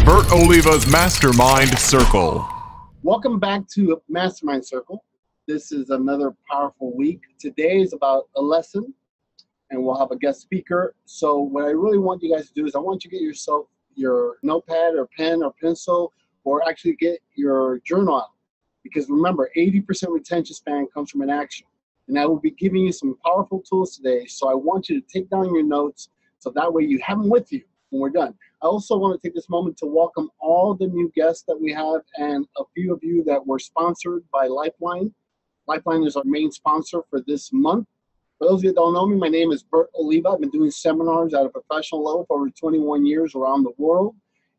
Bert Oliva's Mastermind Circle. Welcome back to Mastermind Circle. This is another powerful week. Today is about a lesson, and we'll have a guest speaker. So what I really want you guys to do is I want you to get yourself your notepad or pen or pencil, or actually get your journal out. Because remember, 80% retention span comes from inaction. And I will be giving you some powerful tools today. So I want you to take down your notes so that way you have them with you when we're done. I also want to take this moment to welcome all the new guests that we have and a few of you that were sponsored by Lifeline. Lifeline is our main sponsor for this month. For those of you that don't know me, my name is Bert Oliva. I've been doing seminars at a professional level for over 21 years around the world.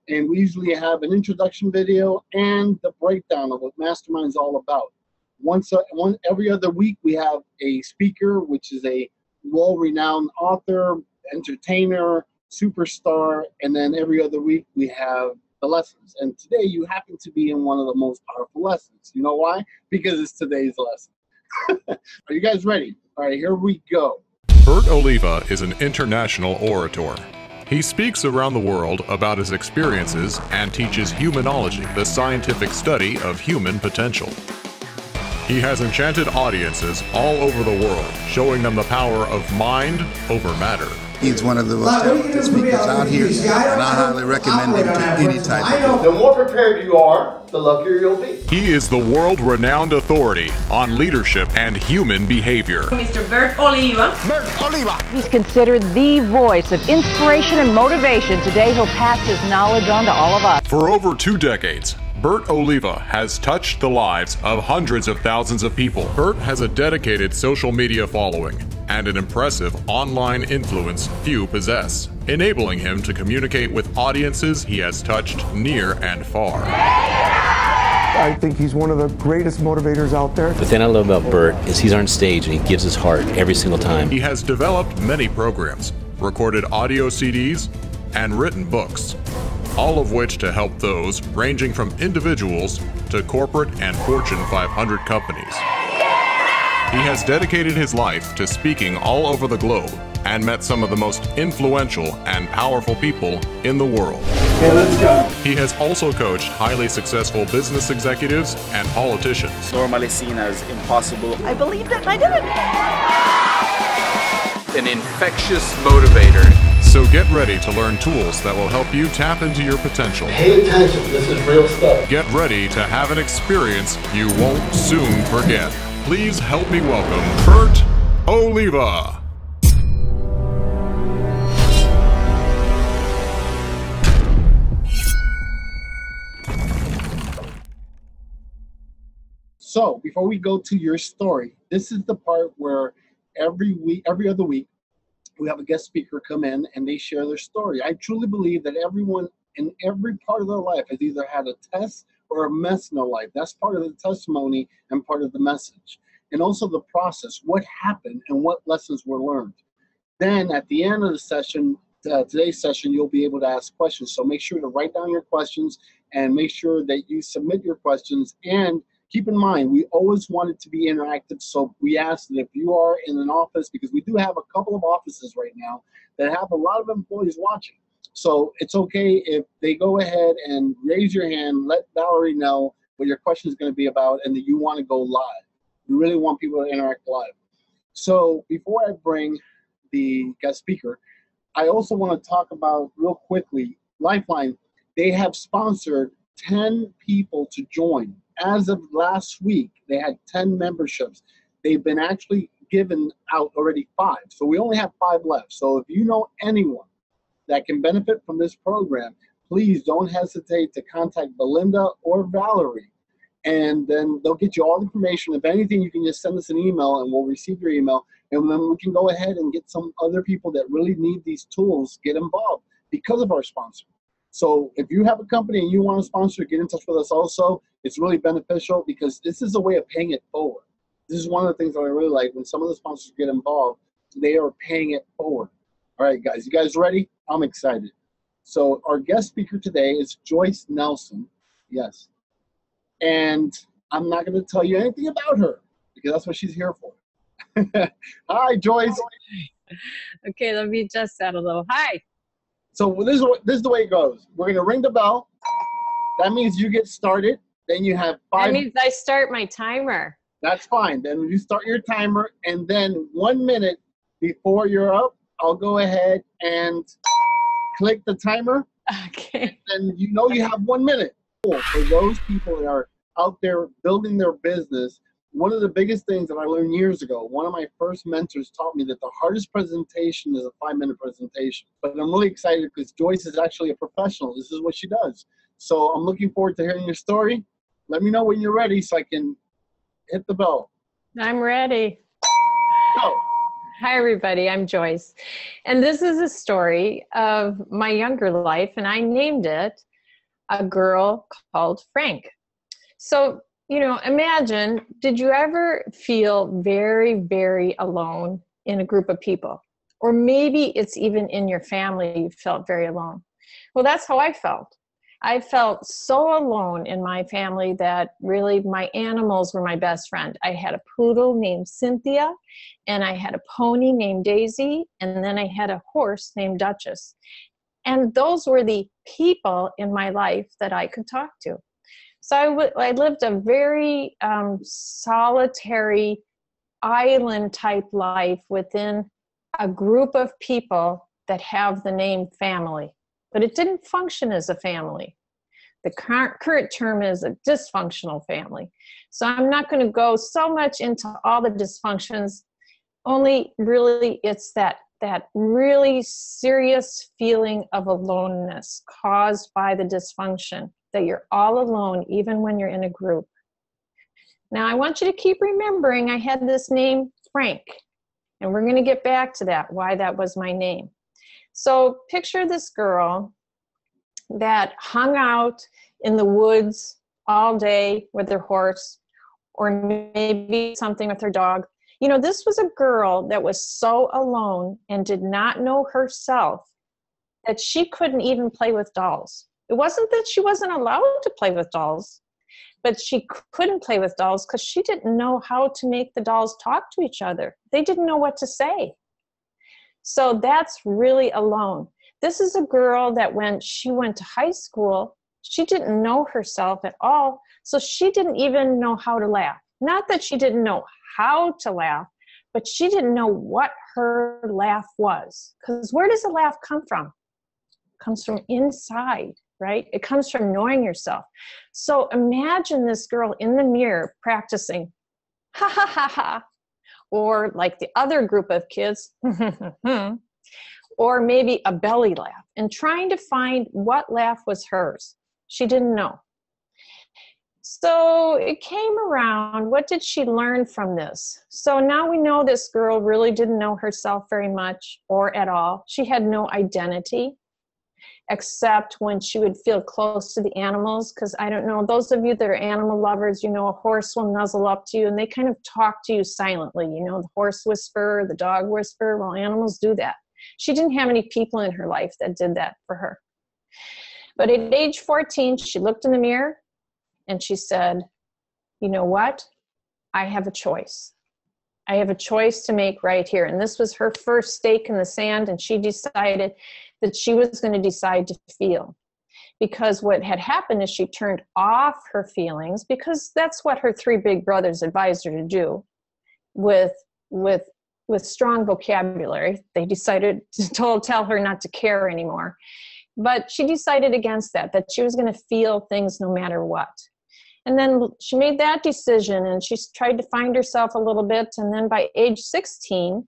And we usually have an introduction video and the breakdown of what Mastermind is all about. Every other week, we have a speaker, which is a well-renowned author, entertainer, superstar, and then every other week we have the lessons. And today you happen to be in one of the most powerful lessons. You know why? Because it's today's lesson. Are you guys ready? All right, here we go. Bert Oliva is an international orator. He speaks around the world about his experiences and teaches humanology, the scientific study of human potential. He has enchanted audiences all over the world, showing them the power of mind over matter. He's one of the most talented speakers out here, and I highly recommend him to any type of. The more prepared you are, the luckier you'll be. He is the world-renowned authority on leadership and human behavior. Mr. Bert Oliva. Bert Oliva! He's considered the voice of inspiration and motivation. Today he'll pass his knowledge on to all of us. For over 2 decades, Bert Oliva has touched the lives of hundreds of thousands of people. Bert has a dedicated social media following and an impressive online influence few possess, enabling him to communicate with audiences he has touched near and far. I think he's one of the greatest motivators out there. The thing I love about Bert is he's on stage and he gives his heart every single time. He has developed many programs, recorded audio CDs, and written books, all of which to help those ranging from individuals to corporate and Fortune 500 companies. He has dedicated his life to speaking all over the globe and met some of the most influential and powerful people in the world. Okay, let's go. He has also coached highly successful business executives and politicians. Normally seen as impossible. I believe that I did it. An infectious motivator. So get ready to learn tools that will help you tap into your potential. Pay attention, this is real stuff. Get ready to have an experience you won't soon forget. Please help me welcome Bert Oliva. So before we go to your story, this is the part where every other week, we have a guest speaker come in and they share their story. I truly believe that everyone in every part of their life has either had a test or a mess in their life. That's part of the testimony and part of the message. And also the process, what happened and what lessons were learned. Then at the end of the session, today's session, you'll be able to ask questions. So make sure to write down your questions and make sure that you submit your questions. And keep in mind, we always want it to be interactive. So we ask that if you are in an office, because we do have a couple of offices right now that have a lot of employees watching. So it's okay if they go ahead and raise your hand, let Valerie know what your question is going to be about and that you want to go live. We really want people to interact live. So before I bring the guest speaker, I also want to talk about real quickly, Lifeline, they have sponsored 10 people to join. As of last week, they had 10 memberships. They've been actually given out already 5. So we only have 5 left. So if you know anyone that can benefit from this program, please don't hesitate to contact Belinda or Valerie. And then they'll get you all the information. If anything, you can just send us an email and we'll receive your email. And then we can go ahead and get some other people that really need these tools get involved because of our sponsor. So if you have a company and you want to sponsor, get in touch with us also. It's really beneficial because this is a way of paying it forward. This is one of the things that I really like. When some of the sponsors get involved, they are paying it forward. All right, guys, you guys ready? I'm excited. So our guest speaker today is Joyce Nelson. Yes. And I'm not going to tell you anything about her because that's what she's here for. Hi, Joyce. Okay, let me just settle though. Hi. So this is the way it goes. We're going to ring the bell. That means you get started. Then you have 5. That means I start my timer. That's fine. Then you start your timer, and then 1 minute before you're up, I'll go ahead and click the timer. Okay. And you know you have 1 minute. For those people that are out there building their business, one of the biggest things that I learned years ago, one of my first mentors taught me that the hardest presentation is a 5-minute presentation. But I'm really excited because Joyce is actually a professional. This is what she does. So I'm looking forward to hearing your story. Let me know when you're ready so I can hit the bell. I'm ready. Go. Hi, everybody. I'm Joyce. And this is a story of my younger life, and I named it A Girl Called Frank. So, you know, imagine, did you ever feel very, very alone in a group of people? Or maybe it's even in your family you felt very alone. Well, that's how I felt. I felt so alone in my family that really my animals were my best friend. I had a poodle named Cynthia, and I had a pony named Daisy, and then I had a horse named Duchess. And those were the people in my life that I could talk to. So I lived a very solitary island type life within a group of people that have the name family. But it didn't function as a family. The current term is a dysfunctional family. So I'm not going to go so much into all the dysfunctions, only really it's that really serious feeling of aloneness caused by the dysfunction, that you're all alone even when you're in a group. Now I want you to keep remembering I had this name Frank, and we're going to get back to that, why that was my name. So picture this girl that hung out in the woods all day with her horse, or maybe something with her dog. You know, this was a girl that was so alone and did not know herself that she couldn't even play with dolls. It wasn't that she wasn't allowed to play with dolls, but she couldn't play with dolls because she didn't know how to make the dolls talk to each other. They didn't know what to say. So that's really alone. This is a girl that when she went to high school, she didn't know herself at all. So she didn't even know how to laugh. Not that she didn't know how to laugh, but she didn't know what her laugh was. Because where does a laugh come from? It comes from inside, right? It comes from knowing yourself. So imagine this girl in the mirror practicing, ha ha ha ha, or like the other group of kids, or maybe a belly laugh, and trying to find what laugh was hers. She didn't know. So it came around, what did she learn from this? So now we know this girl really didn't know herself very much or at all. She had no identity, except when she would feel close to the animals, because I don't know, those of you that are animal lovers, you know, a horse will nuzzle up to you and they kind of talk to you silently, you know, the horse whisperer, the dog whisperer, well, animals do that. She didn't have any people in her life that did that for her. But at age 14, she looked in the mirror and she said, you know what? I have a choice. I have a choice to make right here. And this was her first stake in the sand, and she decided that she was going to decide to feel. Because what had happened is she turned off her feelings, because that's what her 3 big brothers advised her to do with strong vocabulary. They decided to tell her not to care anymore. But she decided against that she was going to feel things no matter what. And then she made that decision, and she tried to find herself a little bit. And then by age 16,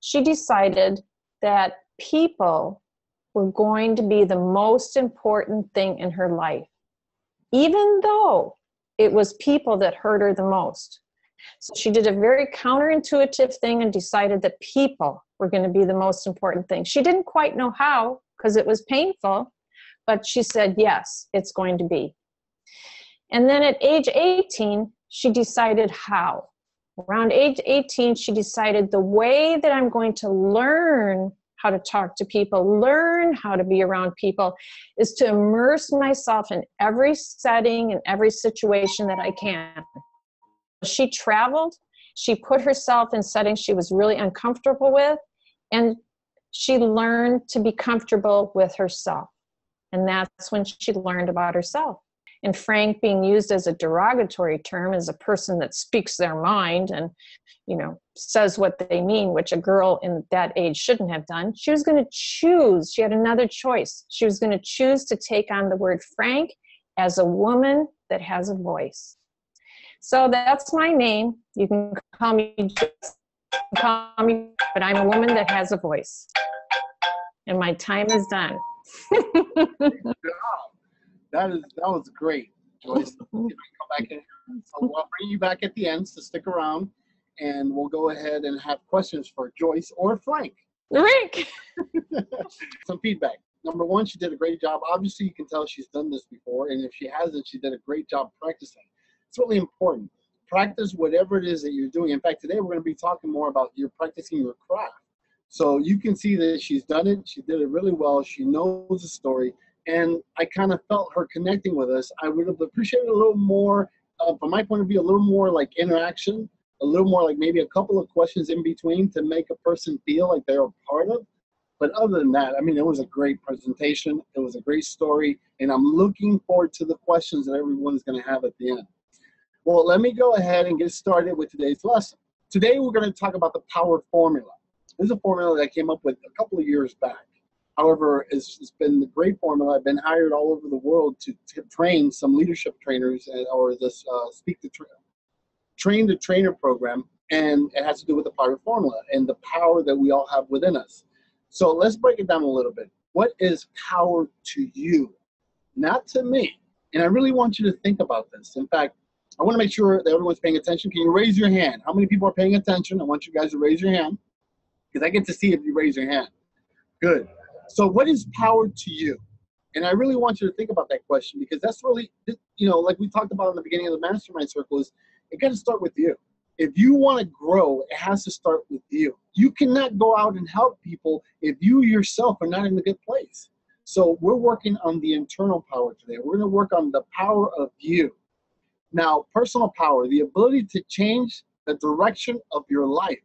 she decided that people were going to be the most important thing in her life, even though it was people that hurt her the most. So she did a very counterintuitive thing and decided that people were going to be the most important thing. She didn't quite know how, because it was painful, but she said, yes, it's going to be. And then at age 18, she decided how. Around age 18, she decided the way that I'm going to learn how to talk to people, learn how to be around people, is to immerse myself in every setting and every situation that I can. She traveled, she put herself in settings she was really uncomfortable with, and She learned to be comfortable with herself. And that's when she learned about herself. And frank being used as a derogatory term, as a person that speaks their mind and, you know, says what they mean, which a girl in that age shouldn't have done. She was going to choose. She had another choice. She was going to choose to take on the word frank as a woman that has a voice. So that's my name. You can call me, but I'm a woman that has a voice. And my time is done. That was great, Joyce. Come back in. So I'll bring you back at the end, so stick around, and we'll go ahead and have questions for Joyce or Frank. Rick! Some feedback. Number one, she did a great job. Obviously, you can tell she's done this before, and if she hasn't, she did a great job practicing. It's really important. Practice whatever it is that you're doing. In fact, today we're going to be talking more about you're practicing your craft. So you can see that she's done it. She did it really well. She knows the story. And I kind of felt her connecting with us. I would have appreciated a little more, from my point of view, a little more like interaction, a little more like maybe a couple of questions in between to make a person feel like they're a part of. But other than that, I mean, it was a great presentation. It was a great story. And I'm looking forward to the questions that everyone's going to have at the end. Well, let me go ahead and get started with today's lesson. Today, we're going to talk about the power formula. This is a formula that I came up with a couple of years back. However, it's been a great formula. I've been hired all over the world to train some leadership trainers or this train the trainer program, and it has to do with the power formula and the power that we all have within us. So let's break it down a little bit. What is power to you? Not to me. And I really want you to think about this. In fact, I want to make sure that everyone's paying attention. Can you raise your hand? How many people are paying attention? I want you guys to raise your hand because I get to see if you raise your hand. Good. So what is power to you? And I really want you to think about that question because that's really, you know, like we talked about in the beginning of the Mastermind Circle, is it got to start with you. If you want to grow, it has to start with you. You cannot go out and help people if you yourself are not in a good place. So we're working on the internal power today. We're going to work on the power of you. Now, personal power, the ability to change the direction of your life,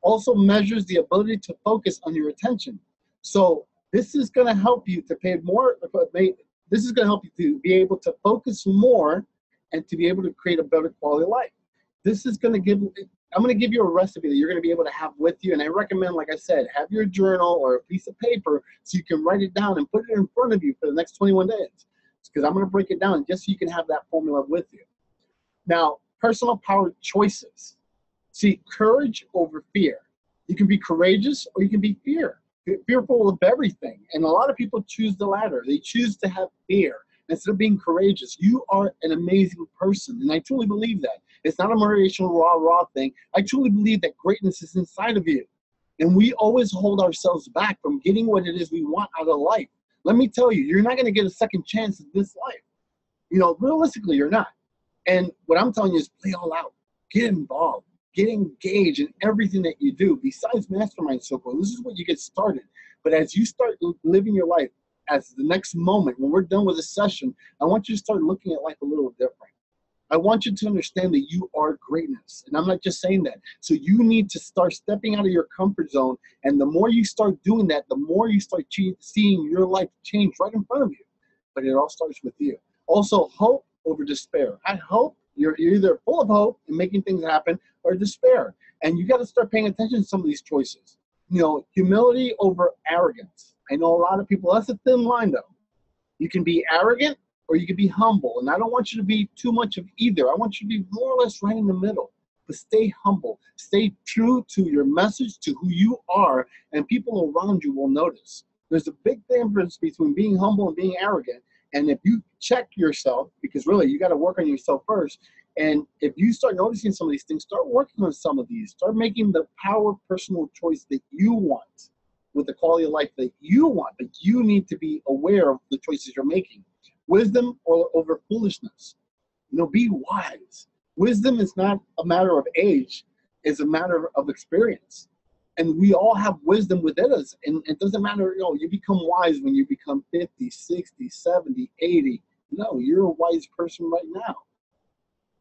also measures the ability to focus on your attention. So this is going to help you to pay more. This is going to help you to be able to focus more and to be able to create a better quality of life. This is going to give, I'm going to give you a recipe that you're going to be able to have with you. And I recommend, like I said, have your journal or a piece of paper so you can write it down and put it in front of you for the next 21 days. Because I'm going to break it down just so you can have that formula with you. Now, personal power choices. See, courage over fear. You can be courageous or you can be fearful of everything. And a lot of people choose the latter. They choose to have fear instead of being courageous. You are an amazing person. And I truly believe that. It's not a motivational rah-rah thing. I truly believe that greatness is inside of you. And we always hold ourselves back from getting what it is we want out of life. Let me tell you, you're not going to get a second chance in this life. You know, realistically, you're not. And what I'm telling you is play all out. Get involved. Get engaged in everything that you do. Besides Mastermind Circle, this is what you get started. But as you start living your life, as the next moment, when we're done with this session, I want you to start looking at life a little different. I want you to understand that you are greatness. And I'm not just saying that. So you need to start stepping out of your comfort zone. And the more you start doing that, the more you start seeing your life change right in front of you. But it all starts with you. Also, hope over despair. I hope you're either full of hope and making things happen or despair. And you got to start paying attention to some of these choices. You know, humility over arrogance. I know a lot of people, that's a thin line though. You can be arrogant or you can be humble. And I don't want you to be too much of either. I want you to be more or less right in the middle. But stay humble. Stay true to your message, to who you are, and people around you will notice. There's a big difference between being humble and being arrogant. And if you check yourself, because really you got to work on yourself first, and if you start noticing some of these things, start working on some of these. Start making the power personal choice that you want with the quality of life that you want, that you need to be aware of the choices you're making. Wisdom over foolishness. You know, be wise. Wisdom is not a matter of age. It's a matter of experience. And we all have wisdom within us. And it doesn't matter, you know, you become wise when you become 50, 60, 70, 80. No, you're a wise person right now.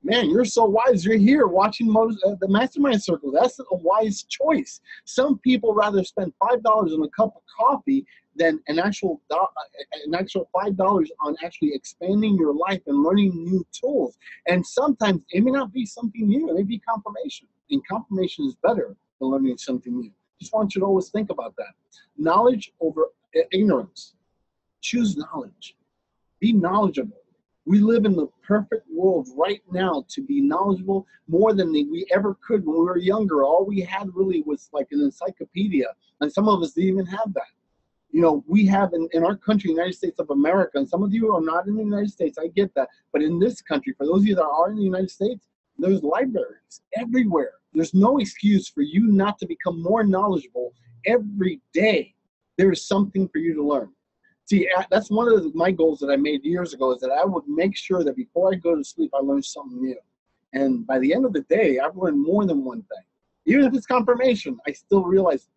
man, you're so wise. You're here watching the Mastermind Circle. That's a wise choice. Some people rather spend $5 on a cup of coffee than an actual $5 on actually expanding your life and learning new tools. And sometimes it may not be something new. It may be confirmation. And confirmation is better than learning something new. Just want you to always think about that. Knowledge over ignorance. Choose knowledge. Be knowledgeable. We live in the perfect world right now to be knowledgeable more than we ever could when we were younger. All we had really was like an encyclopedia, and some of us didn't even have that. You know, we have in our country, United States of America, and some of you are not in the United States, I get that. But in this country, for those of you that are in the United States, there's libraries everywhere. There's no excuse for you not to become more knowledgeable every day. There's something for you to learn. See, that's one of my goals that I made years ago, is that I would make sure that before I go to sleep, I learn something new. And by the end of the day, I've learned more than one thing. Even if it's confirmation, I still realize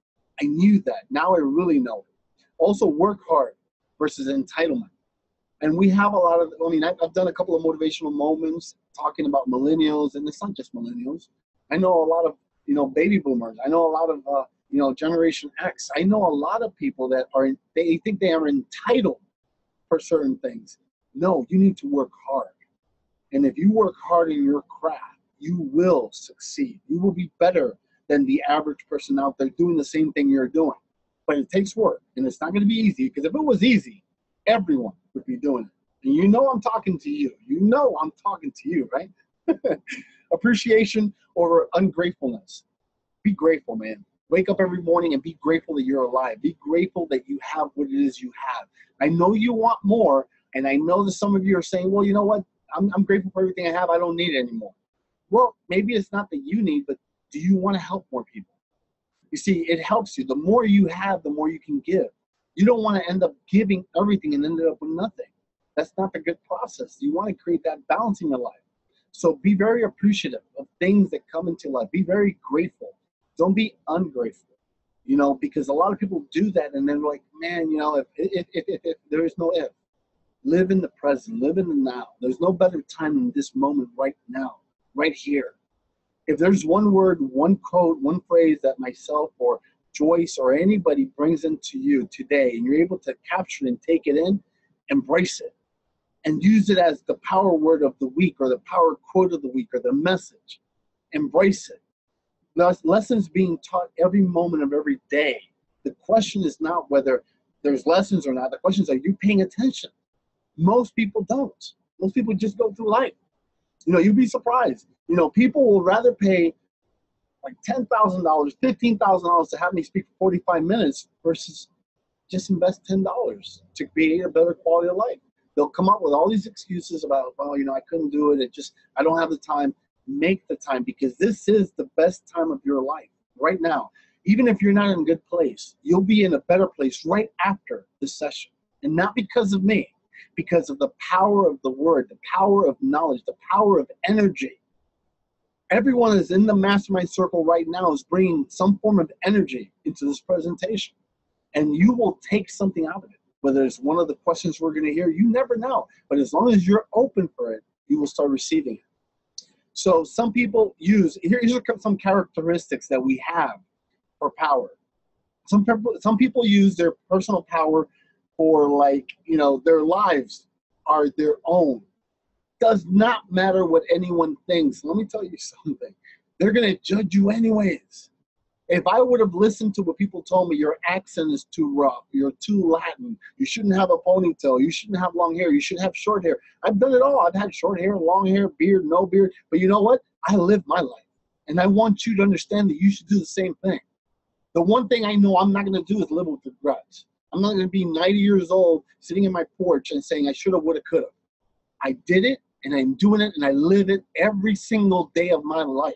I knew that. Now I really know it. Also, work hard versus entitlement. And we have a lot of, I mean, I've done a couple of motivational moments talking about millennials, and it's not just millennials. I know a lot of, baby boomers. I know a lot of, Generation X. I know a lot of people that they think they are entitled for certain things. No, you need to work hard. And if you work hard in your craft, you will succeed. You will be better than the average person out there doing the same thing you're doing. But it takes work, and it's not going to be easy, because if it was easy, everyone would be doing it. And I'm talking to you. I'm talking to you, right? Appreciation over ungratefulness. Be grateful, man. Wake up every morning and be grateful that you're alive. Be grateful that you have what it is you have. I know you want more, and I know that some of you are saying, well, you know what? I'm grateful for everything I have. I don't need it anymore. Well, maybe it's not that you need, but do you want to help more people? You see, it helps you. The more you have, the more you can give. You don't want to end up giving everything and end up with nothing. That's not the good process. You want to create that balance in your life. So be very appreciative of things that come into life. Be very grateful. Don't be ungrateful, because a lot of people do that, and then like, man, if there is no if. Live in the present, live in the now. There's no better time than this moment right now, right here. If there's one word, one quote, one phrase that myself or Joyce or anybody brings into you today, and you're able to capture it and take it in, embrace it and use it as the power word of the week or the power quote of the week or the message. Embrace it. Lessons being taught every moment of every day. The question is not whether there's lessons or not. The question is, are you paying attention? Most people don't. Most people just go through life. You'd be surprised. People will rather pay like $10,000, $15,000 to have me speak for 45 minutes versus just invest $10 to create a better quality of life. They'll come up with all these excuses about, well, I couldn't do it. I don't have the time. Make the time, because this is the best time of your life right now. Even if you're not in a good place, you'll be in a better place right after this session. And not because of me, because of the power of the word, the power of knowledge, the power of energy. Everyone is in the Mastermind Circle right now is bringing some form of energy into this presentation. And you will take something out of it. Whether it's one of the questions we're going to hear, you never know. But as long as you're open for it, you will start receiving it. So some people here's some characteristics that we have for power. Some people use their personal power for their lives are their own. Does not matter what anyone thinks. Let me tell you something. They're going to judge you anyways. If I would have listened to what people told me, your accent is too rough, you're too Latin, you shouldn't have a ponytail, you shouldn't have long hair, you should have short hair. I've done it all. I've had short hair, long hair, beard, no beard. But you know what? I live my life. And I want you to understand that you should do the same thing. The one thing I know I'm not going to do is live with regrets. I'm not going to be 90 years old sitting in my porch and saying I should have, would have, could have. I did it, and I'm doing it, and I live it every single day of my life.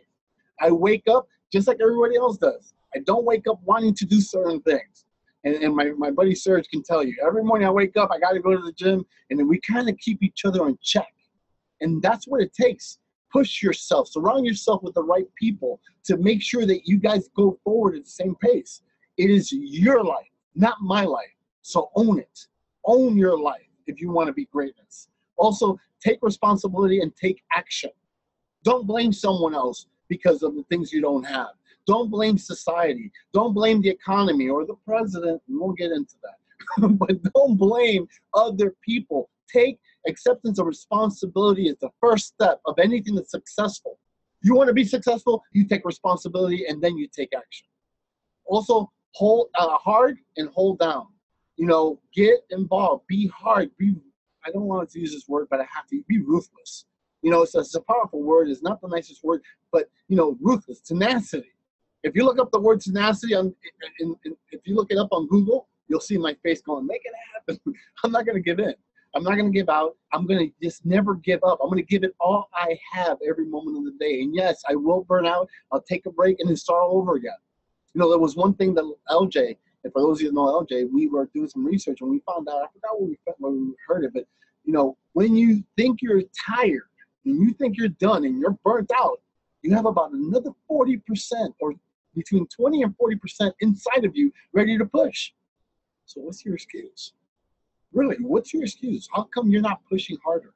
I wake up just like everybody else does. I don't wake up wanting to do certain things. And my buddy Serge can tell you, every morning I wake up, I got to go to the gym, and then we kind of keep each other in check. And that's what it takes. Push yourself. Surround yourself with the right people to make sure that you guys go forward at the same pace. It is your life, not my life. So own it. Own your life if you want to be greatness. Also, take responsibility and take action. Don't blame someone else because of the things you don't have. Don't blame society. Don't blame the economy or the president. We won't get into that. But don't blame other people. Take acceptance of responsibility as the first step of anything that's successful. You want to be successful, you take responsibility, and then you take action. Also, hold hard and hold down. You know, get involved. Be hard. I don't want to use this word, but I have to. Be ruthless. You know, it's a powerful word. It's not the nicest word, but, you know, ruthless, tenacity. If you look up the word tenacity, if you look it up on Google, you'll see my face going, make it happen. I'm not going to give in. I'm not going to give out. I'm going to just never give up. I'm going to give it all I have every moment of the day. And yes, I will burn out. I'll take a break and then start all over again. You know, there was one thing that LJ, and for those of you who know LJ, we were doing some research and we found out, I forgot where we heard it, but, you know, when you think you're tired and you think you're done and you're burnt out, you have about another 40% or between 20 and 40% inside of you ready to push. So what's your excuse? Really, what's your excuse? How come you're not pushing harder?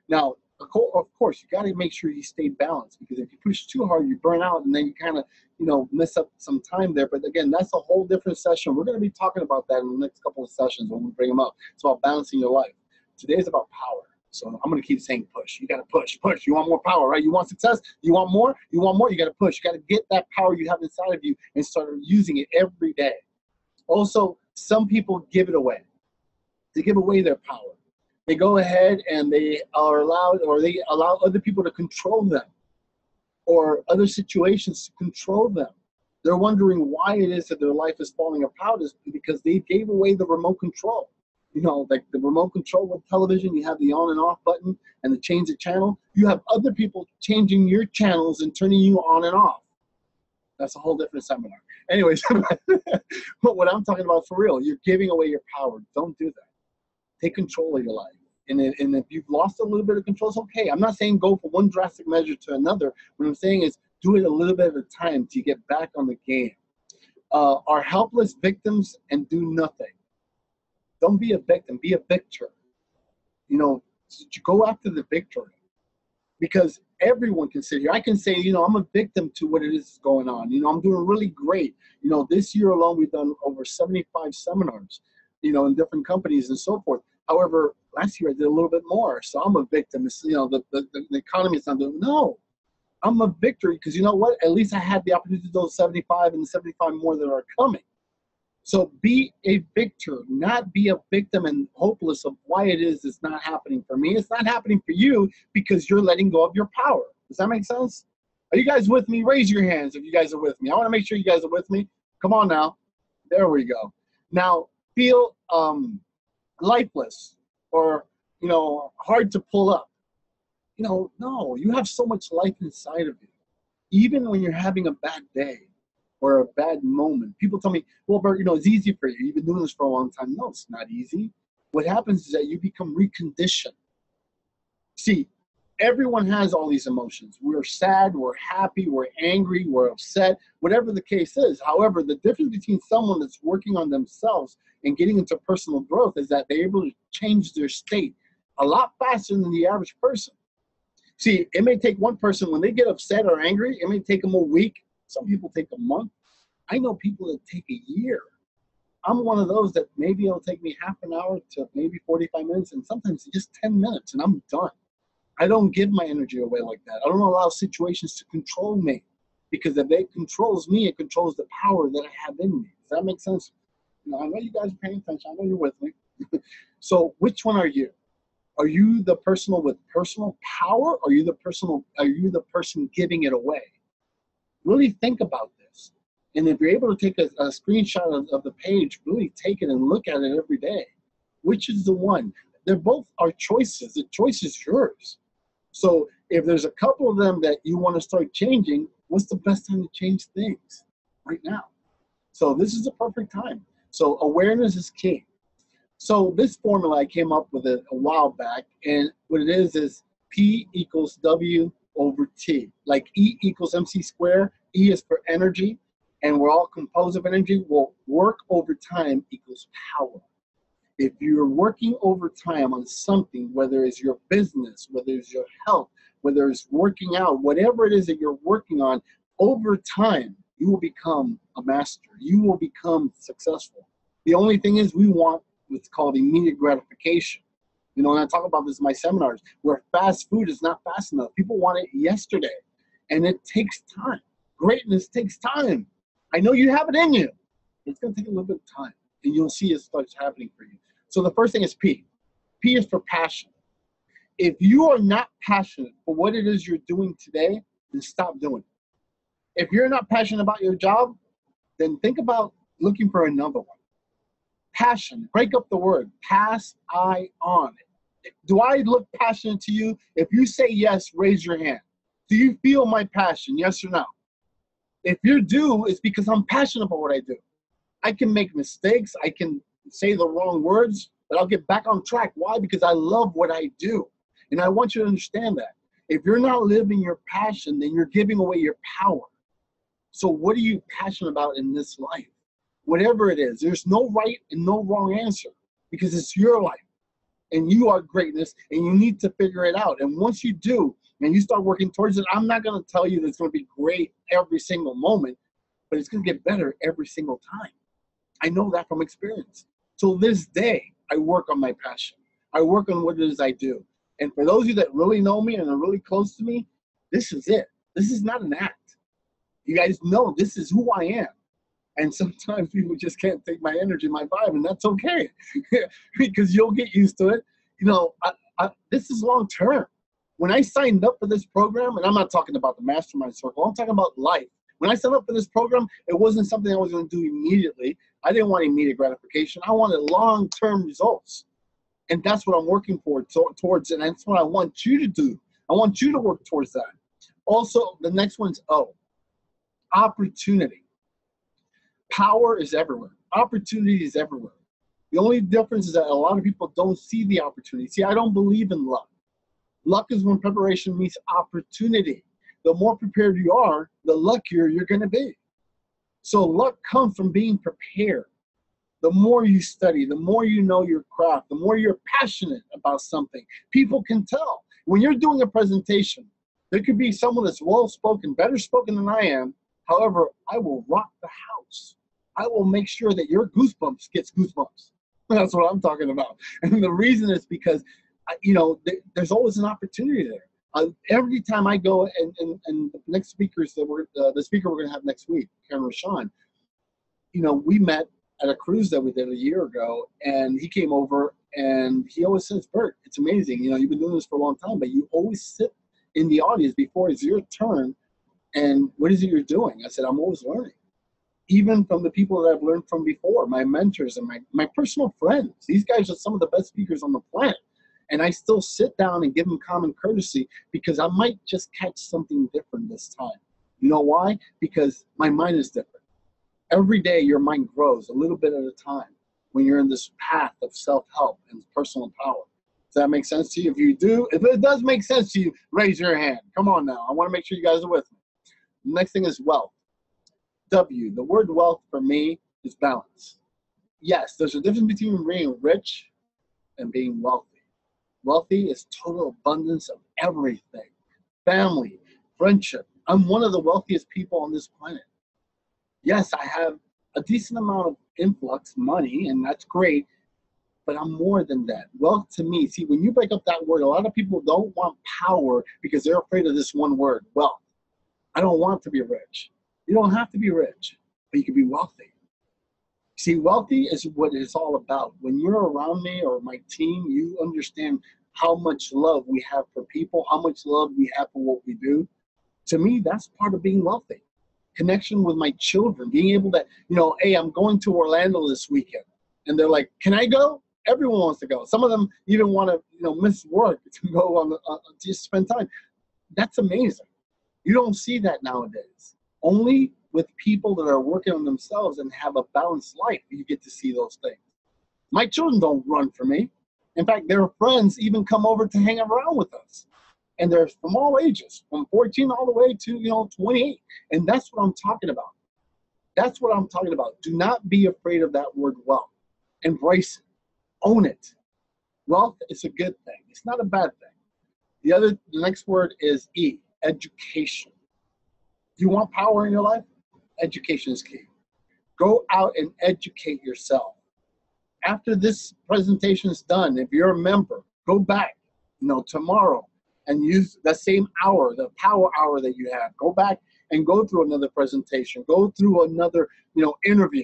Now, of course, you got to make sure you stay balanced, because if you push too hard, you burn out, and then you kind of, you know, mess up some time there. But again, that's a whole different session. We're going to be talking about that in the next couple of sessions when we bring them up. It's about balancing your life. Today is about power. So I'm going to keep saying push. You got to push, push. You want more power, right? You want success? You want more? You want more? You got to push. You got to get that power you have inside of you and start using it every day. Also, some people give it away. They give away their power. They go ahead and they are allowed, or they allow other people to control them, or other situations to control them. They're wondering why it is that their life is falling apart, is because they gave away the remote control. You know, like the remote control with television, you have the on and off button and the change the channel. You have other people changing your channels and turning you on and off. That's a whole different seminar. Anyways, but what I'm talking about for real, you're giving away your power. Don't do that. Take control of your life. And if you've lost a little bit of control, it's okay. I'm not saying go from one drastic measure to another. What I'm saying is do it a little bit at a time to get back on the game. Are helpless victims and do nothing. Don't be a victim, be a victor. You know, go after the victory. Because everyone can sit here. I can say, you know, I'm a victim to what it is going on. You know, I'm doing really great. You know, this year alone, we've done over 75 seminars, you know, in different companies and so forth. However, last year I did a little bit more. So I'm a victim. It's, you know, the economy is not doing, no. I'm a victor because you know what? At least I had the opportunity to do those 75 and the 75 more that are coming. So be a victor, not be a victim and hopeless of why it is it's not happening for me. It's not happening for you because you're letting go of your power. Does that make sense? Are you guys with me? Raise your hands if you guys are with me. I want to make sure you guys are with me. Come on now. There we go. Now, feel lifeless or, you know, hard to pull up. You know, no, you have so much life inside of you. Even when you're having a bad day or a bad moment, people tell me, well, Bert, you know, it's easy for you. You've been doing this for a long time. No, it's not easy. What happens is that you become reconditioned. See, everyone has all these emotions. We're sad, we're happy, we're angry, we're upset, whatever the case is. However, the difference between someone that's working on themselves and getting into personal growth is that they're able to change their state a lot faster than the average person. See, it may take one person, when they get upset or angry, it may take them a week. Some people take a month. I know people that take a year. I'm one of those that maybe it'll take me half an hour to maybe 45 minutes, and sometimes just 10 minutes, and I'm done. I don't give my energy away like that. I don't allow situations to control me, because if it controls me, it controls the power that I have in me. Does that make sense? You know, I know you guys are paying attention. I know you're with me. So which one are you? Are you the person with personal power? Or are you the person giving it away? Really think about this. And if you're able to take a screenshot of the page, really take it and look at it every day. Which is the one? They're both our choices. The choice is yours. So if there's a couple of them that you want to start changing, what's the best time to change things? Right now. So this is the perfect time. So awareness is key. So this formula I came up with it a while back, and what it is P equals W over T. Like E equals MC squared. E is for energy, and we're all composed of energy. Well, work over time equals power. If you're working overtime on something, whether it's your business, whether it's your health, whether it's working out, whatever it is that you're working on, over time, you will become a master. You will become successful. The only thing is we want what's called immediate gratification. You know, and I talk about this in my seminars, where fast food is not fast enough. People want it yesterday, and it takes time. Greatness takes time. I know you have it in you. It's going to take a little bit of time, and you'll see it starts happening for you. So the first thing is P. P is for passion. If you are not passionate for what it is you're doing today, then stop doing it. If you're not passionate about your job, then think about looking for another one. Passion. Break up the word. Pass I on. Do I look passionate to you? If you say yes, raise your hand. Do you feel my passion? Yes or no? If you do, it's because I'm passionate about what I do. I can make mistakes. I can say the wrong words, but I'll get back on track. Why? Because I love what I do. And I want you to understand that. If you're not living your passion, then you're giving away your power. So what are you passionate about in this life? Whatever it is, there's no right and no wrong answer because it's your life and you are greatness and you need to figure it out. And once you do and you start working towards it, I'm not going to tell you that it's going to be great every single moment, but it's going to get better every single time. I know that from experience. Till this day, I work on my passion. I work on what it is I do. And for those of you that really know me and are really close to me, this is it. This is not an act. You guys know this is who I am. And sometimes people just can't take my energy, my vibe, and that's okay because you'll get used to it. You know, this is long term. When I signed up for this program, and I'm not talking about the Mastermind Circle, I'm talking about life. When I signed up for this program, it wasn't something I was going to do immediately. I didn't want immediate gratification. I wanted long-term results. And that's what I'm working towards, and that's what I want you to do. I want you to work towards that. Also, the next one's O, opportunity. Power is everywhere. Opportunity is everywhere. The only difference is that a lot of people don't see the opportunity. See, I don't believe in luck. Luck is when preparation meets opportunity. The more prepared you are, the luckier you're going to be. So luck comes from being prepared. The more you study, the more you know your craft, the more you're passionate about something, people can tell. When you're doing a presentation, there could be someone that's well-spoken, better spoken than I am. However, I will rock the house. I will make sure that your goosebumps gets goosebumps. That's what I'm talking about. And the reason is because, you know, there's always an opportunity there. Every time I go and the next speakers that the speaker we're going to have next week, Karen Rashawn, you know, we met at a cruise that we did a year ago, and he came over and he always says, Bert, it's amazing. You know, you've been doing this for a long time, but you always sit in the audience before it's your turn. And what is it you're doing? I said, I'm always learning. Even from the people that I've learned from before, my mentors and my personal friends. These guys are some of the best speakers on the planet. And I still sit down and give them common courtesy because I might just catch something different this time. You know why? Because my mind is different. Every day your mind grows a little bit at a time when you're in this path of self-help and personal power. Does that make sense to you? If you do, if it does make sense to you, raise your hand. Come on now. I want to make sure you guys are with me. The next thing is wealth. W, the word wealth for me is balance. Yes, there's a difference between being rich and being wealthy. Wealthy is total abundance of everything. Family, friendship. I'm one of the wealthiest people on this planet. Yes, I have a decent amount of influx, money, and that's great, but I'm more than that. Wealth to me, see, when you break up that word, a lot of people don't want power because they're afraid of this one word, wealth. I don't want to be rich. You don't have to be rich, but you can be wealthy. See, wealthy is what it's all about. When you're around me or my team, you understand how much love we have for people, how much love we have for what we do. To me, that's part of being wealthy. Connection with my children, being able to, you know, hey, I'm going to Orlando this weekend. And they're like, can I go? Everyone wants to go. Some of them even want to, you know, miss work to go on just spend time. That's amazing. You don't see that nowadays. Only with people that are working on themselves and have a balanced life, you get to see those things. My children don't run for me. In fact, their friends even come over to hang around with us. And they're from all ages, from 14 all the way to, you know, 28. And that's what I'm talking about. That's what I'm talking about. Do not be afraid of that word wealth. Embrace it. Own it. Wealth is a good thing. It's not a bad thing. The next word is E, education. Do you want power in your life? Education is key. Go out and educate yourself. After this presentation is done, if you're a member, go back, tomorrow and use the same hour, the power hour that you have. Go back and go through another presentation. Go through another, interview.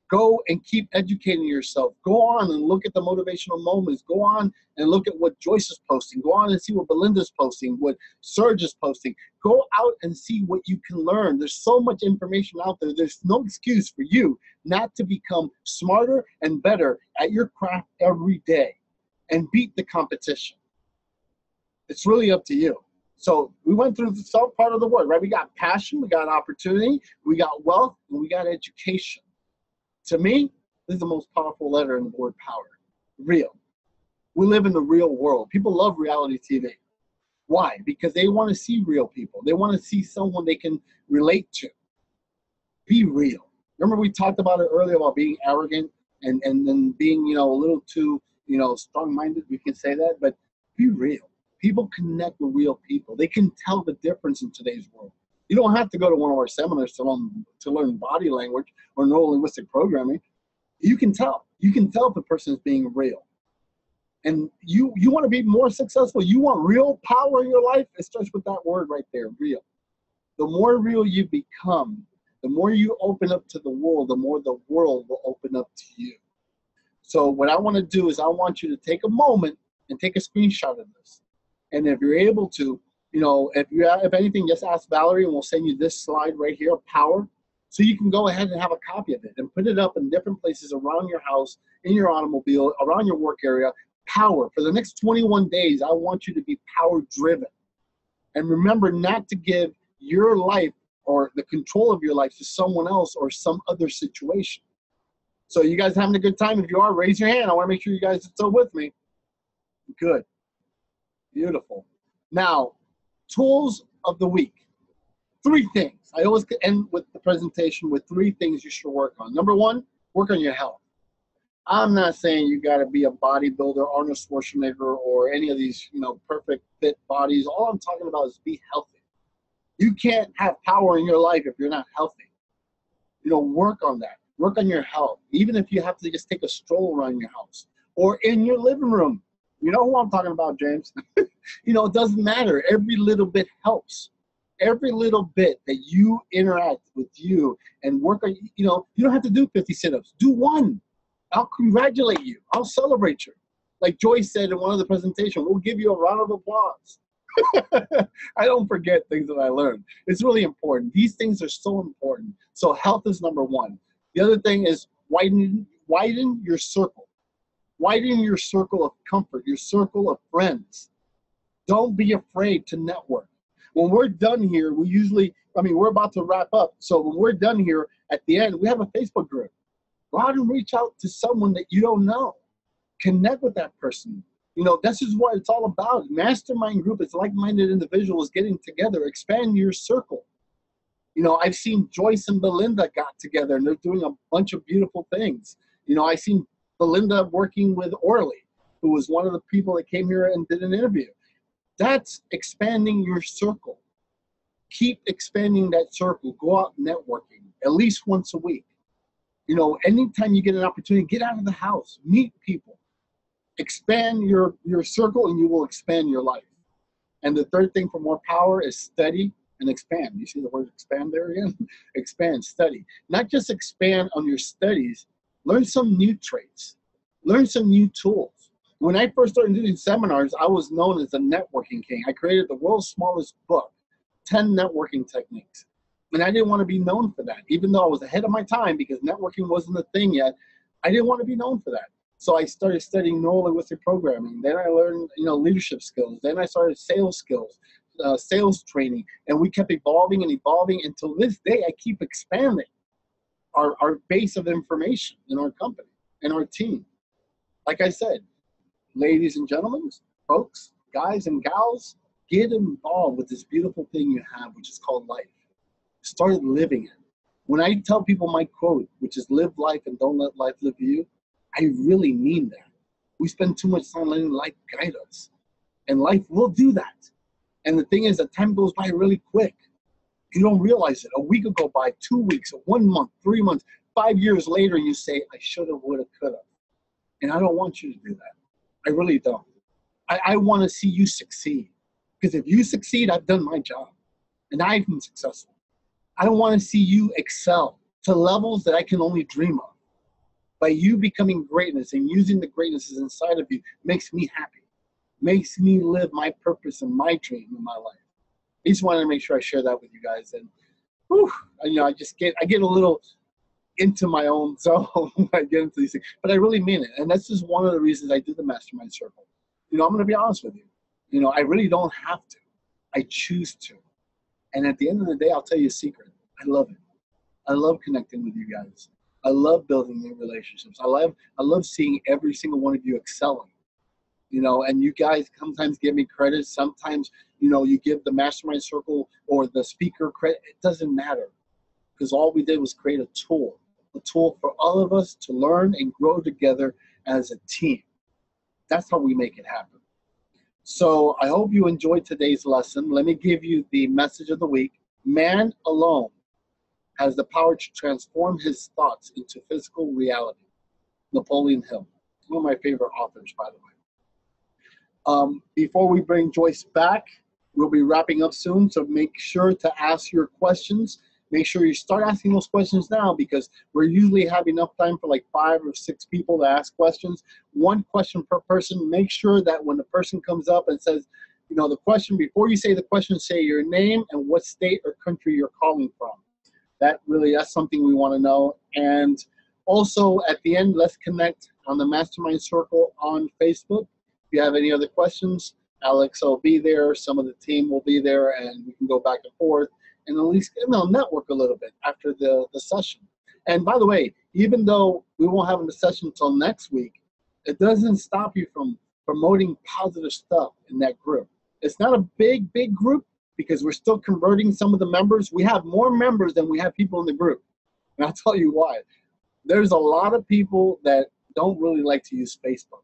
Go and keep educating yourself. Go on and look at the motivational moments. Go on and look at what Joyce is posting. Go on and see what Belinda's posting, what Serge is posting. Go out and see what you can learn. There's so much information out there. There's no excuse for you not to become smarter and better at your craft every day and beat the competition. It's really up to you. So we went through the self part of the word, right? We got passion, we got opportunity, we got wealth, and we got education. To me, this is the most powerful letter in the word power. Real. We live in the real world. People love reality TV. Why? Because they want to see real people. They want to see someone they can relate to. Be real. Remember we talked about it earlier about being arrogant and then being, a little too, strong-minded. We can say that, but be real. People connect with real people. They can tell the difference in today's world. You don't have to go to one of our seminars to learn body language or neuro-linguistic programming. You can tell. You can tell if the person is being real. And you want to be more successful. You want real power in your life. It starts with that word right there, real. The more real you become, the more you open up to the world, the more the world will open up to you. So what I want to do is I want you to take a moment and take a screenshot of this. And if you're able to, if anything, just ask Valerie and we'll send you this slide right here, power, so you can go ahead and have a copy of it and put it up in different places around your house, in your automobile, around your work area. Power. For the next 21 days, I want you to be power-driven. And remember not to give your life or the control of your life to someone else or some other situation. So you guys having a good time? If you are, raise your hand. I want to make sure you guys are still with me. Good. Beautiful. Now, tools of the week. 3 things. I always end with the presentation with 3 things you should work on. Number 1, work on your health. I'm not saying you got to be a bodybuilder, Arnold Schwarzenegger, or any of these, perfect fit bodies. All I'm talking about is be healthy. You can't have power in your life if you're not healthy. Work on that. Work on your health. Even if you have to just take a stroll around your house or in your living room. You know who I'm talking about, James? It doesn't matter. Every little bit helps. Every little bit that you interact with you and work on, you don't have to do 50 sit-ups. Do 1. I'll congratulate you. I'll celebrate you. Like Joyce said in one of the presentations, we'll give you a round of applause. I don't forget things that I learned. It's really important. These things are so important. So health is number 1. The other thing is widen your circle. Widen your circle of comfort, your circle of friends. Don't be afraid to network. When we're done here, we're about to wrap up. So when we're done here, at the end, we have a Facebook group. Go out and reach out to someone that you don't know. Connect with that person. This is what it's all about. Mastermind group is like-minded individuals getting together. Expand your circle. I've seen Joyce and Belinda got together, and they're doing a bunch of beautiful things. I've seen Belinda working with Orly, who was one of the people that came here and did an interview. That's expanding your circle. Keep expanding that circle. Go out networking at least once a week. Anytime you get an opportunity, get out of the house, meet people. Expand your circle and you will expand your life. And the third thing for more power is study and expand. You see the word expand there again? Expand, study. Not just expand on your studies, learn some new traits. Learn some new tools. When I first started doing seminars, I was known as the networking king. I created the world's smallest book, 10 networking techniques. And I didn't want to be known for that. Even though I was ahead of my time because networking wasn't a thing yet, I didn't want to be known for that. So I started studying neuro-linguistic programming. Then I learned, leadership skills. Then I started sales skills, sales training. And we kept evolving and evolving until this day I keep expanding our base of information in our company and our team. Like I said, ladies and gentlemen, folks, guys and gals, get involved with this beautiful thing you have, which is called life. Start living it. When I tell people my quote, which is live life and don't let life live you, I really mean that. We spend too much time letting life guide us. And life will do that. And the thing is that time goes by really quick. You don't realize it. A week will go by, 2 weeks, 1 month, 3 months, 5 years later, you say, I should have, would have, could have. And I don't want you to do that. I really don't. I want to see you succeed. Because if you succeed, I've done my job. And I've been successful. I don't want to see you excel to levels that I can only dream of. By you becoming greatness and using the greatness that's inside of you makes me happy. Makes me live my purpose and my dream in my life. I just wanted to make sure I share that with you guys. And whew, I get a little into my own zone when I get into these things. But I really mean it. And that's just one of the reasons I do the Mastermind Circle. I'm going to be honest with you. I really don't have to. I choose to. And at the end of the day, I'll tell you a secret. I love it. I love connecting with you guys. I love building new relationships. I love seeing every single one of you excelling. And you guys sometimes give me credit. Sometimes, you give the Mastermind Circle or the speaker credit. It doesn't matter, because all we did was create a tool for all of us to learn and grow together as a team. That's how we make it happen. So I hope you enjoyed today's lesson. Let me give you the message of the week. Man alone has the power to transform his thoughts into physical reality. Napoleon Hill, one of my favorite authors, by the way. Before we bring Joyce back, we'll be wrapping up soon, so make sure to ask your questions. Make sure you start asking those questions now, because we're usually have enough time for like 5 or 6 people to ask questions. 1 question per person. Make sure that when the person comes up and says, the question, before you say the question, say your name and what state or country you're calling from. That's something we want to know. And also at the end, let's connect on the Mastermind Circle on Facebook. If you have any other questions, Alex will be there. Some of the team will be there, and we can go back and forth and at least network a little bit after the session. And by the way, even though we won't have a session until next week, it doesn't stop you from promoting positive stuff in that group. It's not a big group, because we're still converting some of the members. We have more members than we have people in the group. And I'll tell you why. There's a lot of people that don't really like to use Facebook.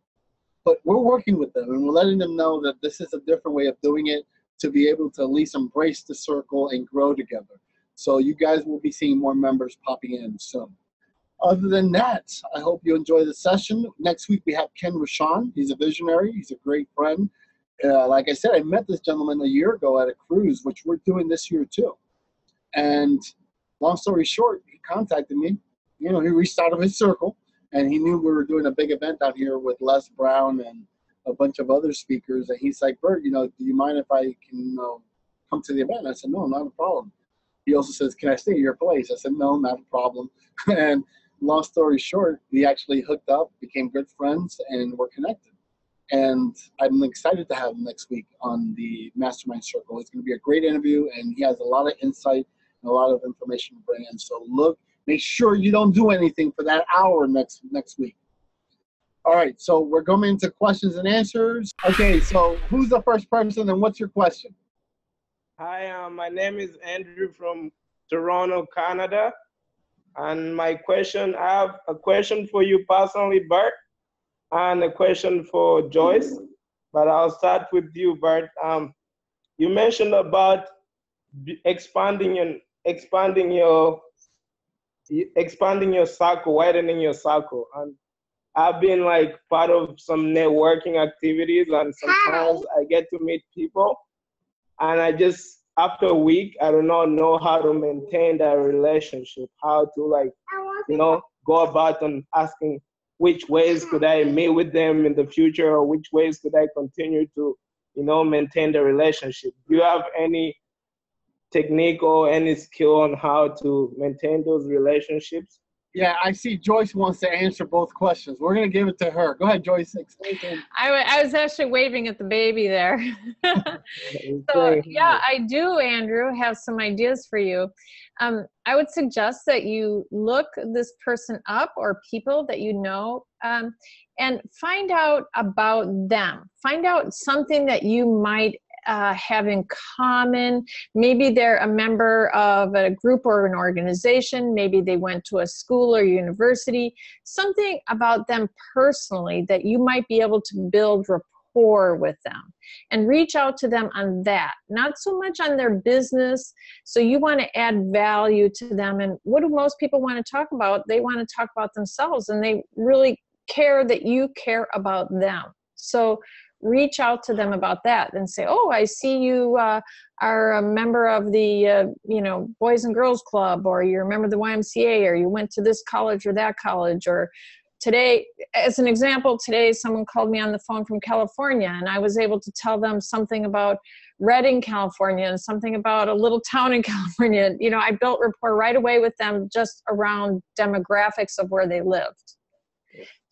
But we're working with them, and we're letting them know that this is a different way of doing it, to be able to at least embrace the circle and grow together. So you guys will be seeing more members popping in soon. Other than that, I hope you enjoy the session. Next week we have Ken Rashawn. He's a visionary. He's a great friend. Like I said, I met this gentleman a year ago at a cruise, which we're doing this year too. And long story short, he contacted me. He reached out of his circle, and he knew we were doing a big event out here with Les Brown and a bunch of other speakers. And he's like, Bert, do you mind if I can come to the event? I said, no, not a problem. He also says, can I stay at your place? I said, no, not a problem. And long story short, we actually hooked up, became good friends, and we're connected. And I'm excited to have him next week on the Mastermind Circle. It's going to be a great interview, and he has a lot of insight and a lot of information to bring in. So make sure you don't do anything for that hour next week. All right, so we're going into questions and answers. Okay, so who's the first person, and what's your question? Hi, my name is Andrew from Toronto, Canada. And I have a question for you personally, Bert, and a question for Joyce, but I'll start with you, Bert. You mentioned about expanding your circle, widening your circle. And I've been like part of some networking activities, and sometimes I get to meet people, and after a week, I do not know how to maintain that relationship, how to go about and asking which ways could I meet with them in the future, or which ways could I continue to, maintain the relationship. Do you have any technique or any skill on how to maintain those relationships? Yeah, I see Joyce wants to answer both questions. We're going to give it to her. Go ahead, Joyce. Explain to him. I was actually waving at the baby there. So, yeah, I do, Andrew, have some ideas for you. I would suggest that you look this person up, or people that you know, and find out about them. Find out something that you might have in common. Maybe they're a member of a group or an organization. Maybe they went to a school or university. Something about them personally that you might be able to build rapport with them, and reach out to them on that, not so much on their business. So you want to add value to them. And what do most people want to talk about? They want to talk about themselves, and they really care that you care about them. So reach out to them about that and say, oh, I see you are a member of the, Boys and Girls Club, or you're a member of the YMCA, or you went to this college or that college. Or today, as an example, today someone called me on the phone from California, and I was able to tell them something about Redding, California, and something about a little town in California. I built rapport right away with them just around demographics of where they lived.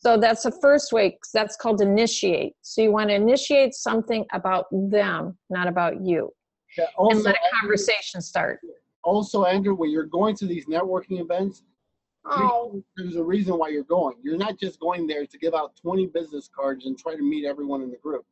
So that's the first way. That's called initiate. So you want to initiate something about them, not about you. Yeah, also, and let a conversation start. Also, Andrew, when you're going to these networking events, there's a reason why you're going. You're not just going there to give out 20 business cards and try to meet everyone in the group.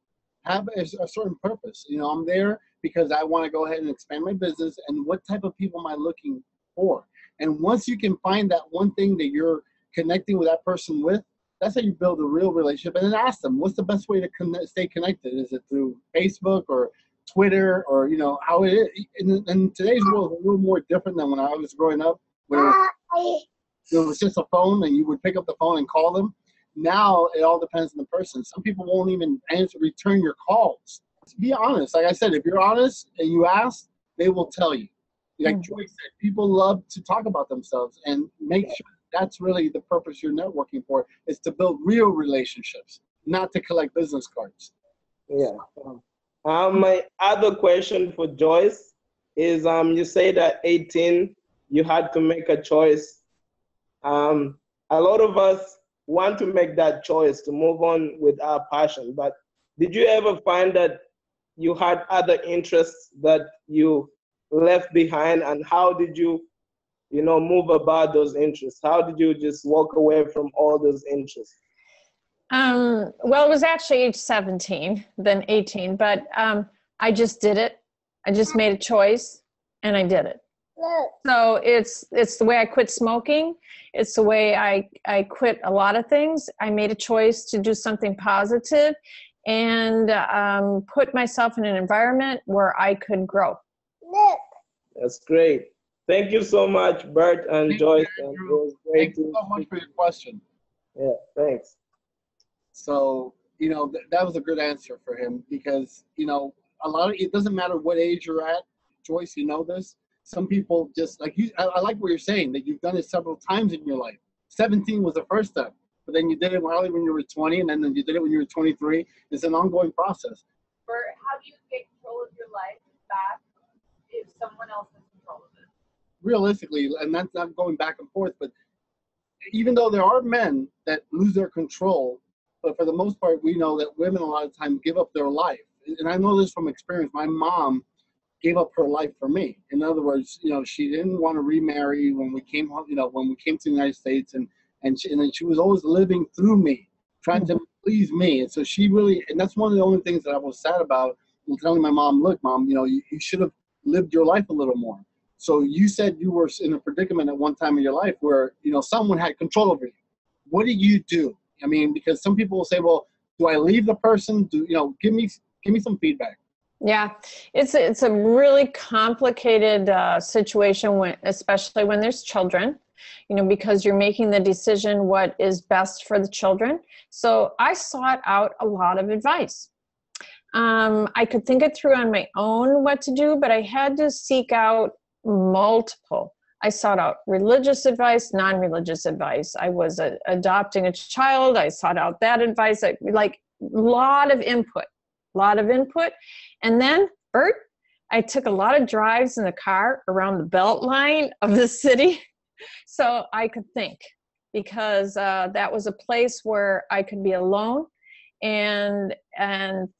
Have a certain purpose. I'm there because I want to go ahead and expand my business, and what type of people am I looking for? And once you can find that one thing that you're connecting with that person with, that's how you build a real relationship. And then ask them, what's the best way to stay connected? Is it through Facebook or Twitter, or how it is? And today's world is a little more different than when I was growing up, where it was just a phone and you would pick up the phone and call them. Now it all depends on the person. Some people won't even return your calls. Be honest. Like I said, if you're honest and you ask, they will tell you. Like Joy said, people love to talk about themselves, and make sure that's really the purpose you're networking for, is to build real relationships, not to collect business cards. Yeah. My other question for Joyce is, you say that 18, you had to make a choice. A lot of us want to make that choice to move on with our passion, but did you ever find that you had other interests that you left behind, and how did you move about those interests? How did you just walk away from all those interests? Well, it was actually age 17, then 18, but I just did it. I just made a choice and I did it. So it's the way I quit smoking. It's the way I quit a lot of things. I made a choice to do something positive and put myself in an environment where I could grow. That's great. Thank you so much, Bert and Joyce. Thank you so much for your question. Yeah, thanks. So, that was a good answer for him, because, it doesn't matter what age you're at. Joyce, you know this. Some people just like you. I like what you're saying, that you've done it several times in your life. 17 was the first step, but then you did it probably when you were 20, and then you did it when you were 23. It's an ongoing process. Bert, how do you get control of your life back if someone else has control of it? Realistically, and that's not going back and forth, but even though there are men that lose their control, but for the most part, we know that women a lot of times give up their life. And I know this from experience. My mom gave up her life for me. In other words, she didn't want to remarry when we came home, when we came to the United States, and then she was always living through me, trying to please me. And so she really, and that's one of the only things that I was sad about, telling my mom, look, Mom, you should have lived your life a little more. So you said you were in a predicament at one time in your life where, someone had control over you. What did you do? I mean, because some people will say, well, do I leave the person? Give me some feedback. Yeah, it's a really complicated situation, especially when there's children, because you're making the decision what is best for the children. So I sought out a lot of advice. I could think it through on my own what to do, but I had to seek out multiple. I sought out religious advice, non-religious advice. I was adopting a child. I sought out that advice. Like a lot of input. And then, Bert, I took a lot of drives in the car around the belt line of the city so I could think, because that was a place where I could be alone and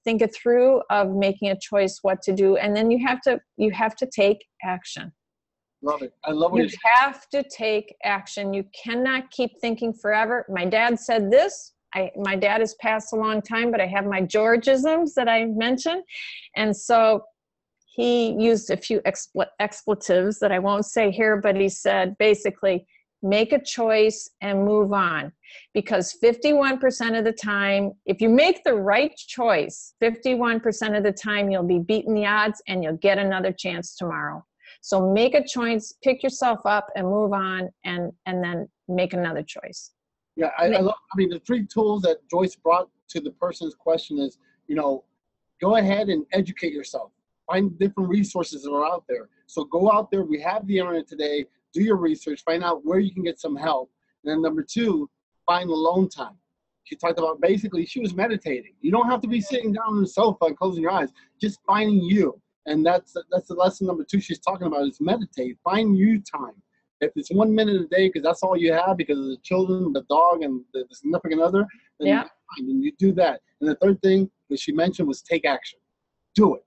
think it through of making a choice what to do. And then you have to take action. Love it. I love what you have to take action. You cannot keep thinking forever. My dad said this, my dad has passed a long time, but I have my Georgisms that I mentioned. And so he used a few expletives that I won't say here, but he said, basically, make a choice and move on. Because 51% of the time, if you make the right choice, 51% of the time you'll be beating the odds and you'll get another chance tomorrow. So make a choice, pick yourself up and move on, and then make another choice. Yeah, I mean, the 3 tools that Joyce brought to the person's question is, go ahead and educate yourself. Find different resources that are out there. So go out there. We have the internet today. Do your research. Find out where you can get some help. And then number 2, find alone time. She talked about, basically, she was meditating. You don't have to be sitting down on the sofa and closing your eyes. Just finding you. And that's the lesson number 2 she's talking about, is meditate. Find you time. If it's 1 minute a day, because that's all you have, because of the children, the dog, and the significant other, then you do that. And the 3rd thing that she mentioned was take action. Do it.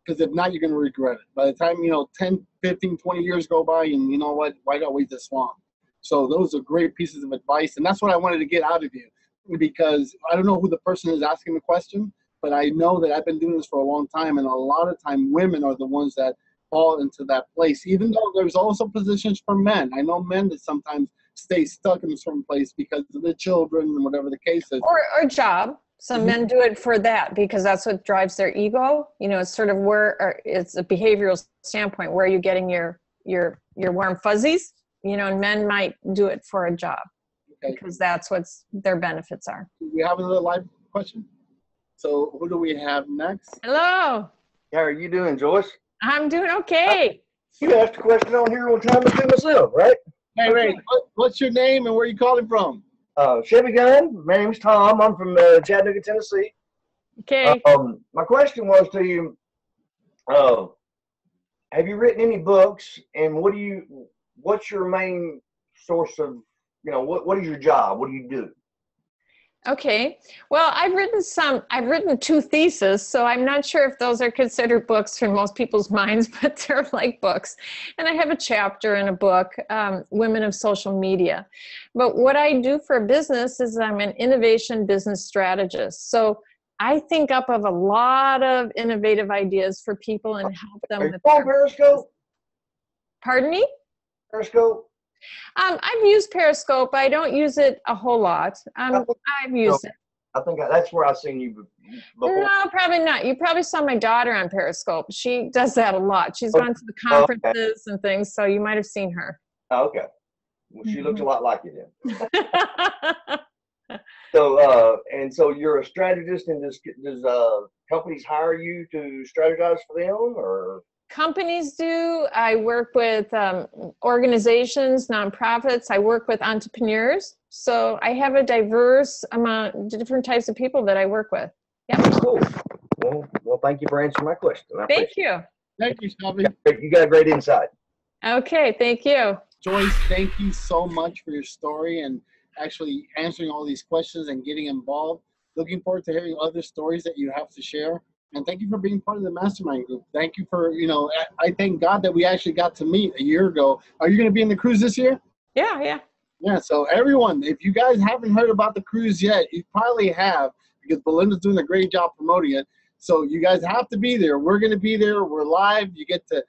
Because if not, you're going to regret it. By the time, 10, 15, 20 years go by, and you know what, why not wait this long? So those are great pieces of advice. And that's what I wanted to get out of you, because I don't know who the person is asking the question, but I know that I've been doing this for a long time. And a lot of time, women are the ones that fall into that place, even though there's also positions for men. I know men that sometimes stay stuck in a certain place because of the children and whatever the case is. Or job. Some men do it for that because that's what drives their ego. It's sort of it's a behavioral standpoint, where you're getting your warm fuzzies, and men might do it for a job because that's what their benefits are. Do we have another live question? So who do we have next? Hello. How are you doing, Joyce? I'm doing okay. You asked a question on here one time to myself, right? Hey, Ray, what's your name and where are you calling from? Chevy Gunn. My name's Tom. I'm from Chattanooga, Tennessee. Okay. My question was to you, have you written any books, and what's your main source of, what is your job? What do you do? Okay. Well, I've written 2 theses, so I'm not sure if those are considered books in most people's minds, but they're like books. And I have a chapter in a book, Women of Social Media. But what I do for a business is I'm an innovation business strategist. So I think up of a lot of innovative ideas for people and help them. Are you on Periscope? Pardon me? Periscope? I've used Periscope. I don't use it a whole lot. I've used it. I think that's where I've seen you before. No, probably not. You probably saw my daughter on Periscope. She does that a lot. She's gone to the conferences and things, so you might have seen her. Oh, okay. Well, she looks a lot like you then. So you're a strategist, and does companies hire you to strategize for them, or? Companies do. I work with organizations, nonprofits. I work with entrepreneurs. So I have a diverse amount, different types of people that I work with. Yeah. Cool. Well, thank you for answering my question. Thank you. Thank you, Shelby. You got a great insight. Okay, thank you. Joyce, thank you so much for your story and actually answering all these questions and getting involved. Looking forward to hearing other stories that you have to share. And thank you for being part of the Mastermind group. Thank you for, I thank God that we actually got to meet a year ago. Are you going to be in the cruise this year? Yeah. Yeah, so everyone, if you guys haven't heard about the cruise yet, you probably have, because Belinda's doing a great job promoting it. So you guys have to be there. We're going to be there. We're live. You get to,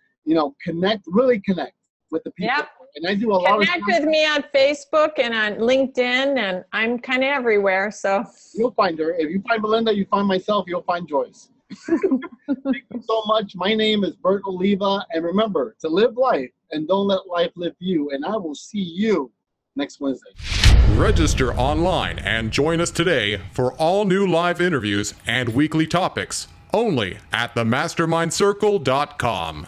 really connect with the people. Yep. And I do a lot of Connect with me on Facebook and on LinkedIn, and I'm kind of everywhere. So you'll find her. If you find Belinda, you find myself, you'll find Joyce. Thank you so much. My name is Bert Oliva, and remember to live life and don't let life live you. And I will see you next Wednesday. Register online and join us today for all new live interviews and weekly topics only at themastermindcircle.com.